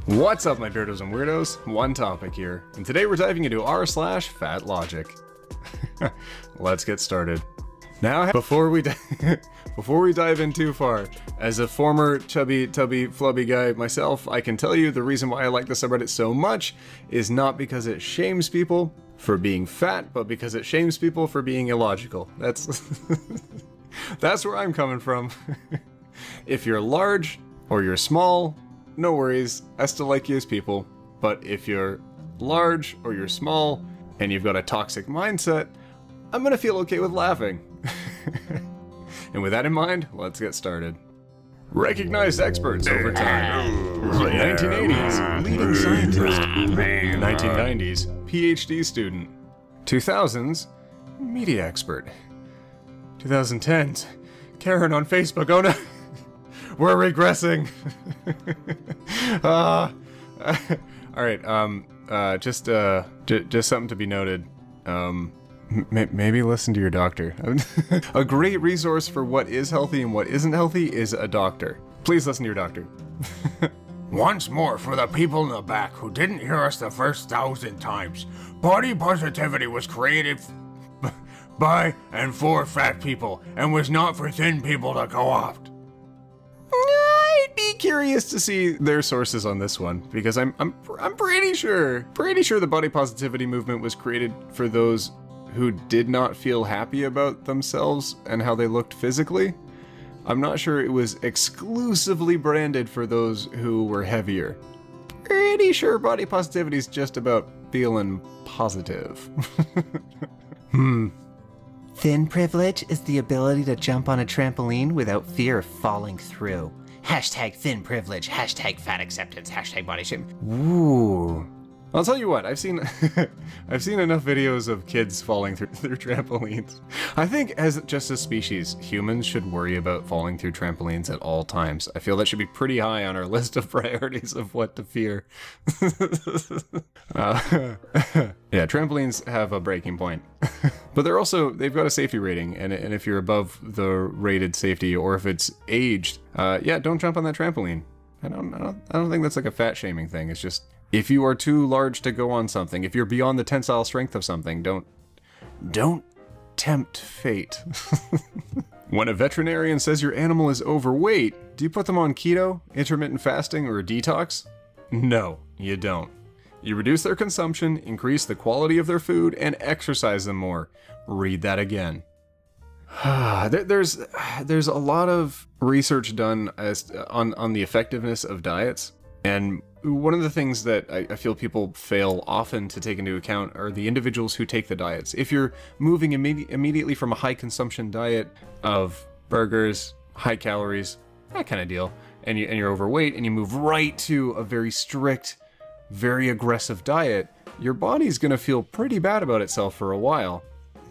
What's up, my Beardos and Weirdos? OneTopic here, and today we're diving into r/FatLogic. Let's get started. Now, before we dive in too far, as a former chubby, tubby, flubby guy myself, I can tell you the reason why I like the subreddit so much is not because it shames people for being fat, but because it shames people for being illogical. That's that's where I'm coming from. If you're large or you're small, no worries, I still like you as people. But if you're large or you're small and you've got a toxic mindset, I'm gonna feel okay with laughing. And with that in mind, let's get started. Recognized experts over time. 1980s, leading scientist. 1990s, PhD student. 2000s, media expert. 2010s, Karen on Facebook. Oh no, we're regressing. Alright, just something to be noted. Maybe listen to your doctor. A great resource for what is healthy and what isn't healthy is a doctor. Please listen to your doctor. Once more, for the people in the back who didn't hear us the first 1,000 times, body positivity was created by and for fat people, and was not for thin people to co-opt. I'd be curious to see their sources on this one, because I'm pretty sure the body positivity movement was created for those who did not feel happy about themselves and how they looked physically. I'm not sure it was exclusively branded for those who were heavier. Pretty sure body positivity is just about feeling positive. Thin privilege is the ability to jump on a trampoline without fear of falling through. Hashtag thin privilege, hashtag fat acceptance, hashtag body shame. Ooh. I'll tell you what, I've seen enough videos of kids falling through trampolines. I think as just a species, humans should worry about falling through trampolines at all times. I feel that should be pretty high on our list of priorities of what to fear. Yeah, trampolines have a breaking point. But they've got a safety rating, and if you're above the rated safety, or if it's aged, yeah, don't jump on that trampoline. I don't think that's like a fat shaming thing. It's just, if you are too large to go on something, if you're beyond the tensile strength of something, don't tempt fate. When a veterinarian says your animal is overweight, do you put them on keto, intermittent fasting, or a detox? No, you don't. You reduce their consumption, increase the quality of their food, and exercise them more. Read that again. There's a lot of research done on the effectiveness of diets, and one of the things that I feel people fail often to take into account are the individuals who take the diets. If you're moving immediately from a high consumption diet of burgers, high calories, that kind of deal, and you're overweight, and you move right to a very strict, very aggressive diet, your body's gonna feel pretty bad about itself for a while.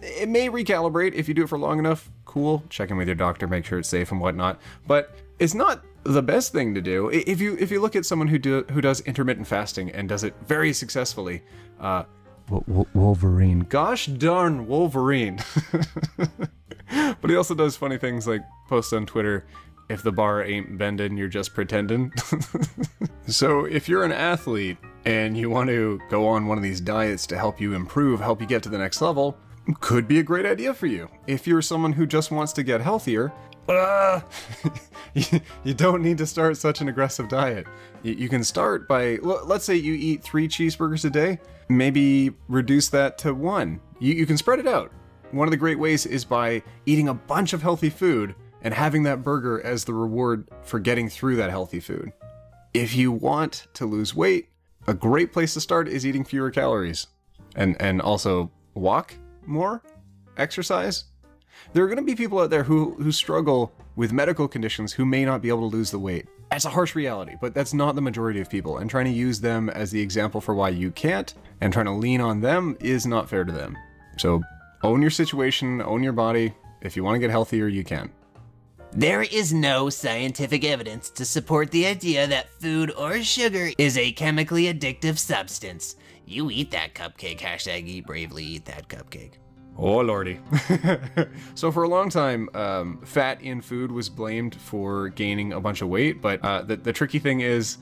It may recalibrate if you do it for long enough. Cool, check in with your doctor, make sure it's safe and whatnot. But it's not the best thing to do. If you look at someone who does intermittent fasting and does it very successfully, Wolverine. Gosh darn Wolverine. But he also does funny things like post on Twitter, if the bar ain't bending, you're just pretending. So if you're an athlete and you want to go on one of these diets to help you improve, help you get to the next level, could be a great idea for you. If you're someone who just wants to get healthier, you don't need to start such an aggressive diet. You can start by, let's say you eat 3 cheeseburgers a day, maybe reduce that to 1. You can spread it out. One of the great ways is by eating a bunch of healthy food and having that burger as the reward for getting through that healthy food. If you want to lose weight, a great place to start is eating fewer calories. And also walk more, exercise. There are going to be people out there who struggle with medical conditions who may not be able to lose the weight. That's a harsh reality, but that's not the majority of people, and trying to use them as the example for why you can't, and trying to lean on them is not fair to them. So own your situation, own your body. If you want to get healthier, you can. There is no scientific evidence to support the idea that food or sugar is a chemically addictive substance. You eat that cupcake, hashtag eat bravely, eat that cupcake. Oh lordy. So for a long time, fat in food was blamed for gaining a bunch of weight, but the tricky thing is,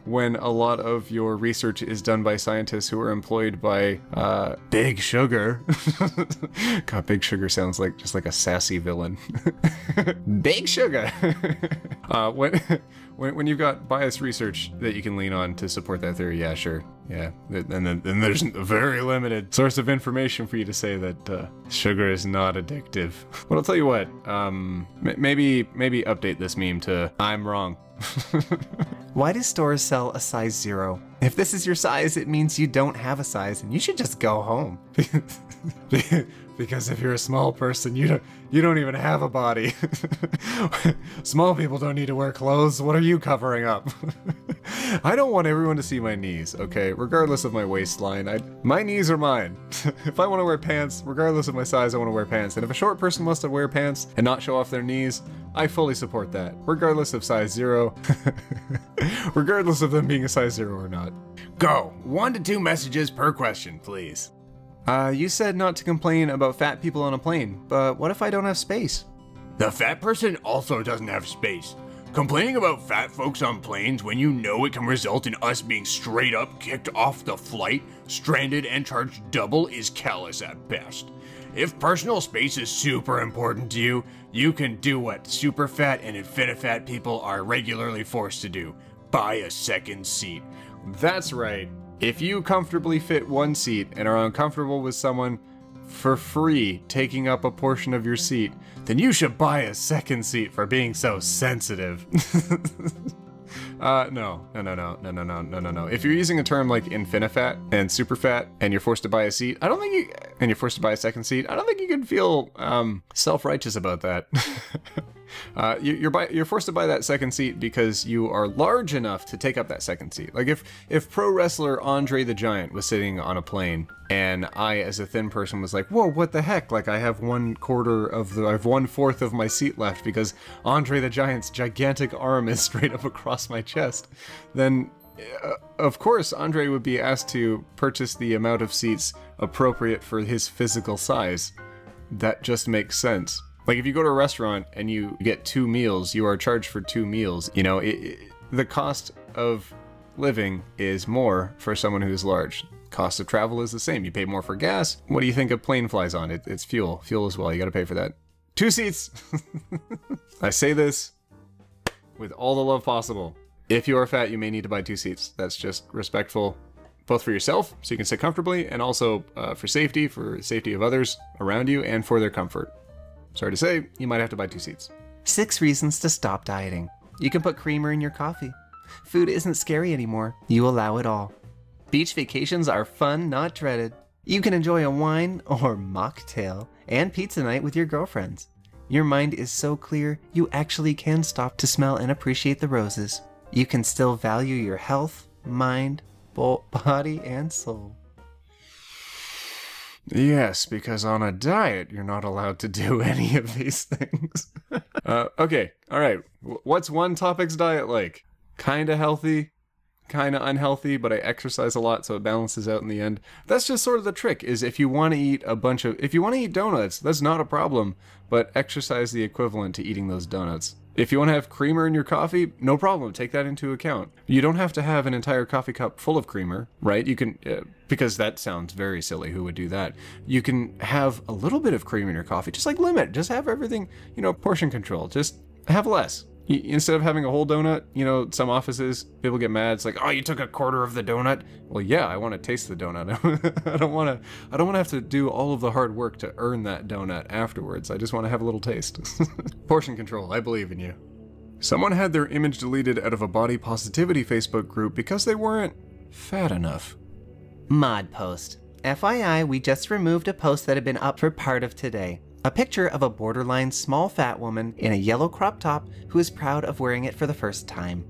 when a lot of your research is done by scientists who are employed by Big Sugar. God, Big Sugar sounds like just like a sassy villain. Big Sugar. When you've got biased research that you can lean on to support that theory, yeah, sure, yeah. And then there's a very limited source of information for you to say that sugar is not addictive. But I'll tell you what, maybe update this meme to "I'm wrong." Why do stores sell a size 0? If this is your size, it means you don't have a size and you should just go home. Because if you're a small person, you don't even have a body. Small people don't need to wear clothes. What are you covering up? I don't want everyone to see my knees, okay? Regardless of my waistline, my knees are mine. If I want to wear pants, regardless of my size, I want to wear pants. And if a short person wants to wear pants and not show off their knees, I fully support that, regardless of size 0. Regardless of them being a size 0 or not. Go. 1 to 2 messages per question, please. You said not to complain about fat people on a plane, but what if I don't have space? The fat person also doesn't have space. Complaining about fat folks on planes when you know it can result in us being straight up kicked off the flight, stranded, and charged double is callous at best. If personal space is super important to you, you can do what super fat and infinifat people are regularly forced to do. Buy a second seat. That's right. If you comfortably fit one seat and are uncomfortable with someone for free taking up a portion of your seat, then you should buy a second seat for being so sensitive. No. If you're using a term like infinifat and superfat and you're forced to buy a seat, and you're forced to buy a second seat, I don't think you can feel self-righteous about that. You're forced to buy that second seat because you are large enough to take up that second seat. Like if pro wrestler Andre the Giant was sitting on a plane and I, as a thin person, was like, whoa, what the heck? Like I have 1/4 of my seat left because Andre the Giant's gigantic arm is straight up across my chest, then of course Andre would be asked to purchase the amount of seats appropriate for his physical size. That just makes sense. Like if you go to a restaurant and you get 2 meals, you are charged for 2 meals. You know, the cost of living is more for someone who's large. Cost of travel is the same. You pay more for gas. What do you think a plane flies on? It's fuel. Fuel as well. You gotta pay for that. 2 seats! I say this with all the love possible. If you are fat, you may need to buy 2 seats. That's just respectful, both for yourself, so you can sit comfortably, and also for safety of others around you, and for their comfort. Sorry to say, you might have to buy 2 seats. 6 reasons to stop dieting. You can put creamer in your coffee. Food isn't scary anymore. You allow it all. Beach vacations are fun, not dreaded. You can enjoy a wine or mocktail and pizza night with your girlfriends. Your mind is so clear, you actually can stop to smell and appreciate the roses. You can still value your health, mind, body, and soul. Yes, because on a diet, you're not allowed to do any of these things. Okay, alright. What's OneTopic's diet like? Kinda healthy, kinda unhealthy, but I exercise a lot, so it balances out in the end. That's just sort of the trick, is if you want to eat if you want to eat donuts, that's not a problem, but exercise the equivalent to eating those donuts. If you want to have creamer in your coffee, no problem, take that into account. You don't have to have an entire coffee cup full of creamer, right? You can, because that sounds very silly, who would do that? You can have a little bit of cream in your coffee, just like limit, just have everything, you know, portion control, just have less. Instead of having a whole donut, you know, some offices, people get mad, it's like, oh, you took a quarter of the donut? Well, yeah, I want to taste the donut. I don't want to have to do all of the hard work to earn that donut afterwards. I just want to have a little taste. Portion control, I believe in you. Someone had their image deleted out of a body positivity Facebook group because they weren't fat enough. Mod post. FYI, we just removed a post that had been up for part of today. A picture of a borderline small fat woman in a yellow crop top who is proud of wearing it for the first time.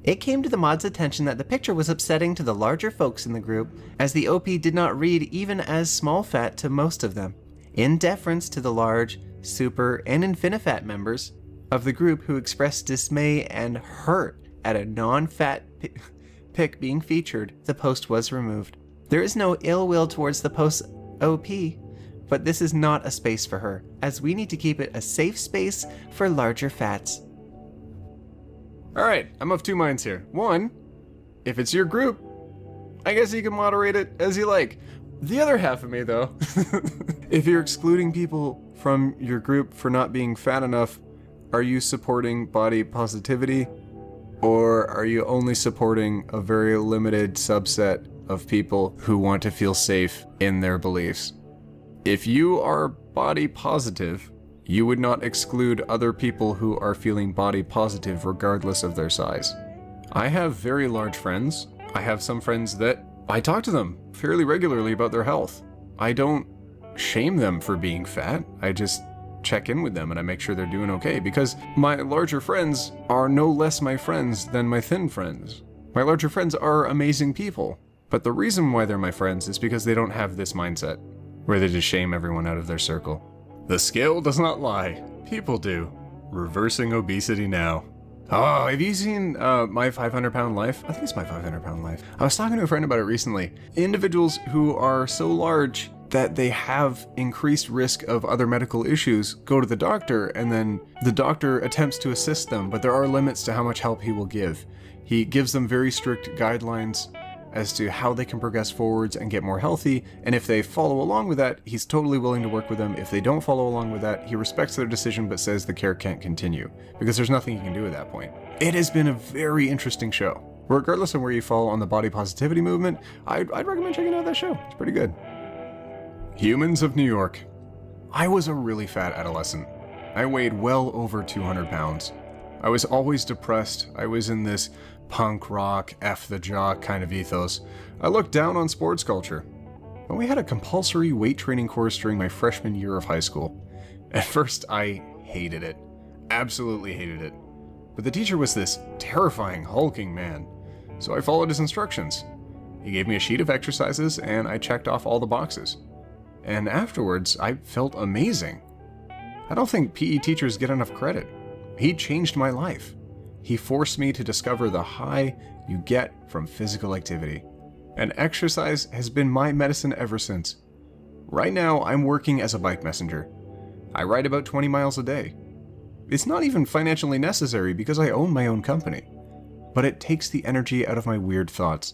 It came to the mod's attention that the picture was upsetting to the larger folks in the group, as the OP did not read even as small fat to most of them, in deference to the large, super, and infinifat members of the group who expressed dismay and hurt at a non-fat pic being featured. The post was removed. There is no ill will towards the post's OP. But this is not a space for her, as we need to keep it a safe space for larger fats. Alright, I'm of two minds here. One, if it's your group, I guess you can moderate it as you like. The other half of me, though, if you're excluding people from your group for not being fat enough, are you supporting body positivity? Or are you only supporting a very limited subset of people who want to feel safe in their beliefs? If you are body positive, you would not exclude other people who are feeling body positive regardless of their size. I have very large friends. I have some friends that I talk to them fairly regularly about their health. I don't shame them for being fat. I just check in with them and I make sure they're doing okay, because my larger friends are no less my friends than my thin friends. My larger friends are amazing people, but the reason why they're my friends is because they don't have this mindset where they just shame everyone out of their circle. The scale does not lie. People do. Reversing obesity now. Oh, have you seen My 500-Pound Life? I think it's My 500-Pound Life. I was talking to a friend about it recently. Individuals who are so large that they have increased risk of other medical issues go to the doctor, and then the doctor attempts to assist them, but there are limits to how much help he will give. He gives them very strict guidelines as to how they can progress forwards and get more healthy, and if they follow along with that, he's totally willing to work with them. If they don't follow along with that, he respects their decision but says the care can't continue, because there's nothing he can do at that point. It has been a very interesting show. Regardless of where you fall on the body positivity movement, I'd recommend checking out that show. It's pretty good. Humans of New York. I was a really fat adolescent. I weighed well over 200 pounds. I was always depressed. I was in this punk rock, F the jock kind of ethos. I looked down on sports culture. But we had a compulsory weight training course during my freshman year of high school. At first, I hated it. Absolutely hated it. But the teacher was this terrifying, hulking man. So I followed his instructions. He gave me a sheet of exercises, and I checked off all the boxes. And afterwards, I felt amazing. I don't think PE teachers get enough credit. He changed my life. He forced me to discover the high you get from physical activity. And exercise has been my medicine ever since. Right now, I'm working as a bike messenger. I ride about 20 miles a day. It's not even financially necessary because I own my own company. But it takes the energy out of my weird thoughts.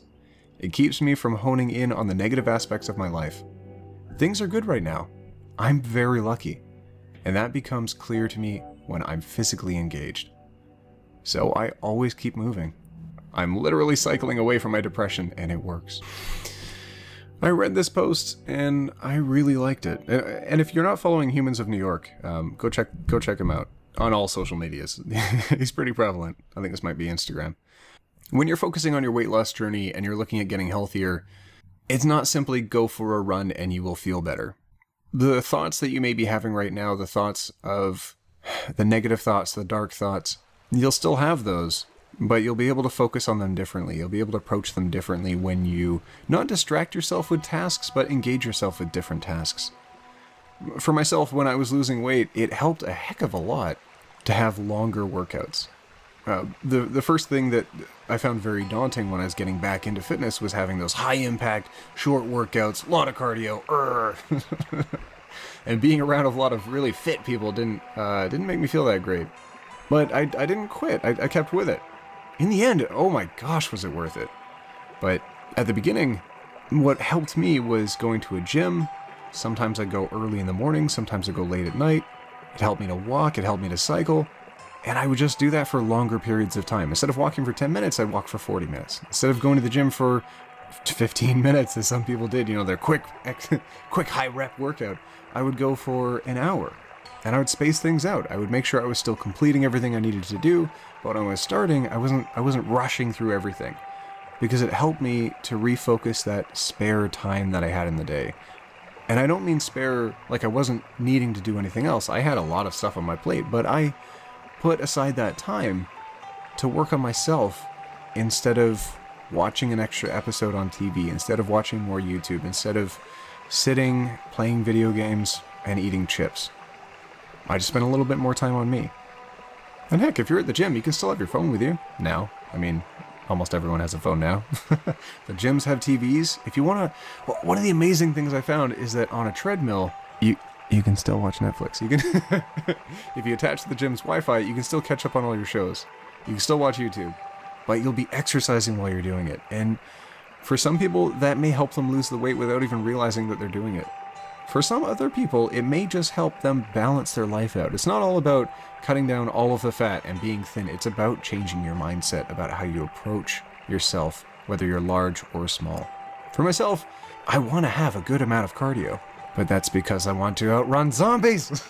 It keeps me from honing in on the negative aspects of my life. Things are good right now. I'm very lucky. And that becomes clear to me when I'm physically engaged. So I always keep moving. I'm literally cycling away from my depression, and it works. I read this post, and I really liked it. And if you're not following Humans of New York, go check him out on all social medias. He's pretty prevalent. I think this might be Instagram. When you're focusing on your weight loss journey and you're looking at getting healthier, it's not simply go for a run and you will feel better. The thoughts that you may be having right now, the thoughts of the negative thoughts, the dark thoughts, you'll still have those, but you'll be able to focus on them differently. You'll be able to approach them differently when you not distract yourself with tasks, but engage yourself with different tasks. For myself, when I was losing weight, it helped a heck of a lot to have longer workouts. The first thing that I found very daunting when I was getting back into fitness was having those high-impact, short workouts, a lot of cardio, and being around a lot of really fit people didn't make me feel that great. But I didn't quit. I kept with it. In the end, oh my gosh, was it worth it. But at the beginning, what helped me was going to a gym. Sometimes I'd go early in the morning, sometimes I'd go late at night. It helped me to walk, it helped me to cycle. And I would just do that for longer periods of time. Instead of walking for 10 minutes, I'd walk for 40 minutes. Instead of going to the gym for 15 minutes, as some people did, their quick high rep workout, I would go for an hour. And I would space things out. I would make sure I was still completing everything I needed to do, but when I was starting, I wasn't rushing through everything. Because it helped me to refocus that spare time that I had in the day. And I don't mean spare like I wasn't needing to do anything else. I had a lot of stuff on my plate, but I put aside that time to work on myself instead of watching an extra episode on TV, instead of watching more YouTube, instead of sitting, playing video games, and eating chips. I just spent a little bit more time on me. And heck, if you're at the gym, you can still have your phone with you now. I mean, almost everyone has a phone now. The gyms have TVs. If you want to, one of the amazing things I found is that on a treadmill, you can still watch Netflix. You can, if you attach the gym's Wi-Fi, you can still catch up on all your shows. You can still watch YouTube, but you'll be exercising while you're doing it. And for some people, that may help them lose the weight without even realizing that they're doing it. For some other people, it may just help them balance their life out. It's not all about cutting down all of the fat and being thin. It's about changing your mindset about how you approach yourself, whether you're large or small. For myself, I want to have a good amount of cardio, but that's because I want to outrun zombies.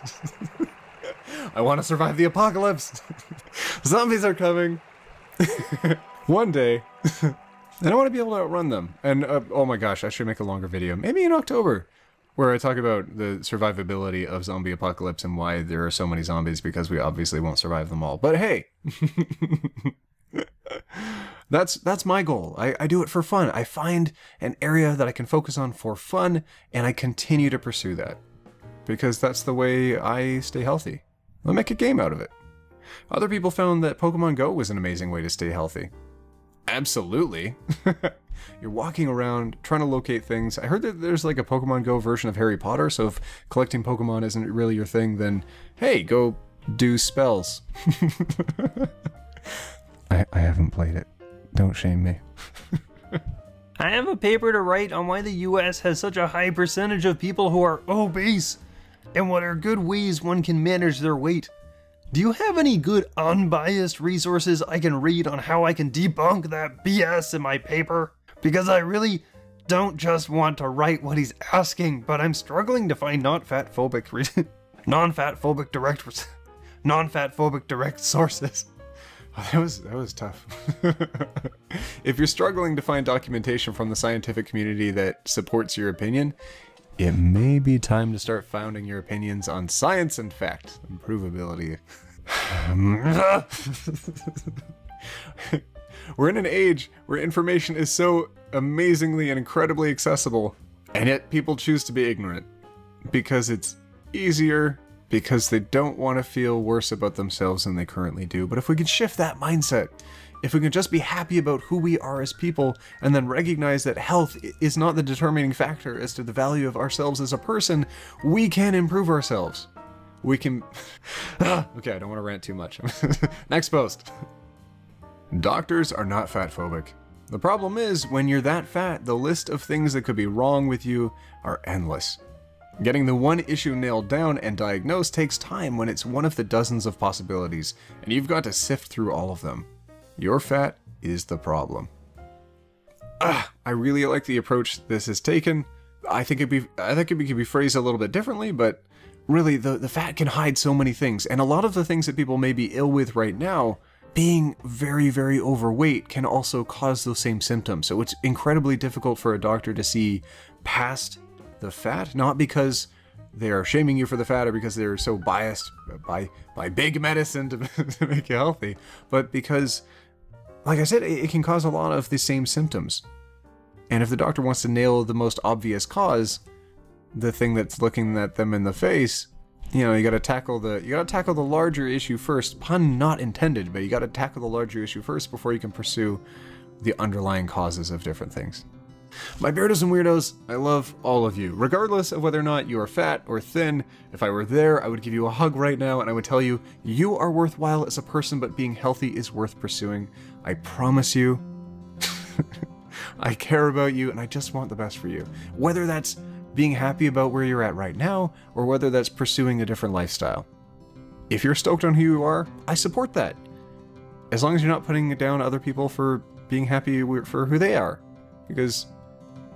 I want to survive the apocalypse. Zombies are coming. One day. And I want to be able to outrun them. And, oh my gosh, I should make a longer video. Maybe in October, where I talk about the survivability of zombie apocalypse and why there are so many zombies, because we obviously won't survive them all. But hey, that's my goal. I do it for fun. I find an area that I can focus on for fun, and I continue to pursue that. Because that's the way I stay healthy. I'll make a game out of it. Other people found that Pokemon Go was an amazing way to stay healthy. Absolutely. You're walking around trying to locate things. I heard that there's like a Pokemon Go version of Harry Potter, so if collecting Pokemon isn't really your thing, then hey, go do spells. I haven't played it. Don't shame me. I have a paper to write on why the US has such a high percentage of people who are obese, and what are good ways one can manage their weight. Do you have any good unbiased resources I can read on how I can debunk that BS in my paper? Because I really don't just want to write what he's asking, but I'm struggling to find non-fatphobic direct sources. Oh, that was tough. If you're struggling to find documentation from the scientific community that supports your opinion, it may be time to start founding your opinions on science and fact and provability. We're in an age where information is so amazingly and incredibly accessible, and yet people choose to be ignorant. Because it's easier, because they don't want to feel worse about themselves than they currently do. But if we can shift that mindset, if we can just be happy about who we are as people, and then recognize that health is not the determining factor as to the value of ourselves as a person, we can improve ourselves. We can... Okay, I don't want to rant too much. Next post. Doctors are not fatphobic. The problem is, when you're that fat, the list of things that could be wrong with you are endless. Getting the one issue nailed down and diagnosed takes time when it's one of the dozens of possibilities, and you've got to sift through all of them. Your fat is the problem. I really like the approach this has taken. I think it could be phrased a little bit differently, but really the fat can hide so many things, and a lot of the things that people may be ill with right now, being very, very overweight can also cause those same symptoms. So it's incredibly difficult for a doctor to see past the fat, not because they are shaming you for the fat or because they're so biased by big medicine to make you healthy, but because, like I said, it can cause a lot of the same symptoms. And if the doctor wants to nail the most obvious cause, the thing that's looking at them in the face, you know, you gotta tackle the larger issue first. Pun not intended, but you gotta tackle the larger issue first before you can pursue the underlying causes of different things. My Beardos and Weirdos, I love all of you. Regardless of whether or not you are fat or thin, if I were there, I would give you a hug right now and I would tell you, you are worthwhile as a person, but being healthy is worth pursuing. I promise you. I care about you and I just want the best for you. Whether that's being happy about where you're at right now, or whether that's pursuing a different lifestyle. If you're stoked on who you are, I support that. As long as you're not putting down other people for being happy for who they are. Because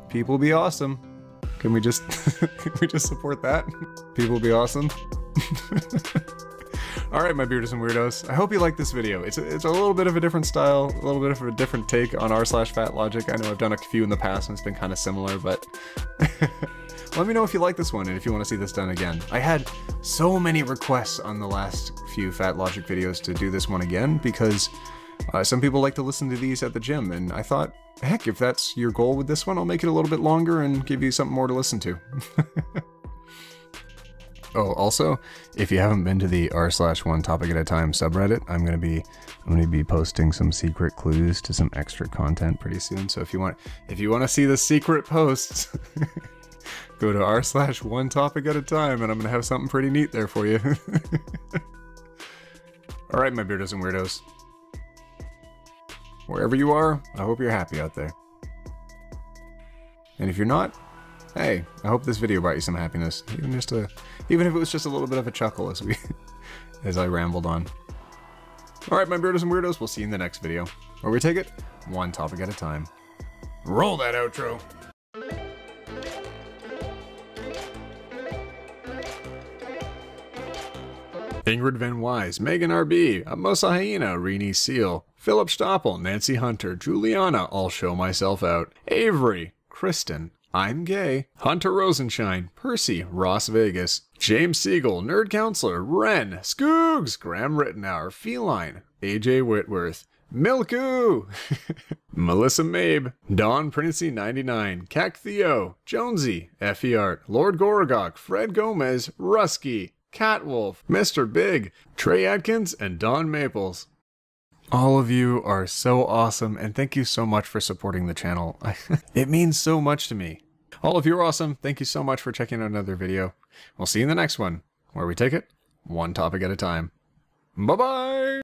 people be awesome. Can we just support that? People be awesome. Alright, my Beardos and Weirdos. I hope you like this video. It's a little bit of a different style, a little bit of a different take on r/FatLogic. I know I've done a few in the past and it's been kind of similar, but let me know if you like this one and if you want to see this done again. I had so many requests on the last few FatLogic videos to do this one again because some people like to listen to these at the gym, and I thought, heck, if that's your goal with this one, I'll make it a little bit longer and give you something more to listen to. Oh, also, if you haven't been to the r/OneTopic@a-time subreddit, I'm gonna be posting some secret clues to some extra content pretty soon. So if you want to see the secret posts, go to r/OneTopic@a-time, and I'm gonna have something pretty neat there for you. All right, my Beardos and Weirdos. Wherever you are, I hope you're happy out there. And if you're not, hey, I hope this video brought you some happiness, even if it was just a little bit of a chuckle as I rambled on. All right, my Beardos and Weirdos, we'll see you in the next video, where we take it one topic at a time. Roll that outro. Ingrid Van Wise, Megan RB, Amosa Hyena, Renee Seal, Philip Stoppel, Nancy Hunter, Juliana, I'll Show Myself Out, Avery, Kristen, I'm Gay, Hunter Rosenshine, Percy, Ross Vegas, James Siegel, Nerd Counselor, Ren, Scoogs, Graham Rittenauer, Feline, AJ Whitworth, Milku, Melissa Mabe, Don Princey 99, Cac Theo, Jonesy, Effie Art, Lord Gorogok, Fred Gomez, Rusky, Catwolf, Mr. Big, Trey Adkins, and Don Maples. All of you are so awesome, and thank you so much for supporting the channel. It means so much to me. All of you are awesome. Thank you so much for checking out another video. We'll see you in the next one, where we take it one topic at a time. Bye-bye!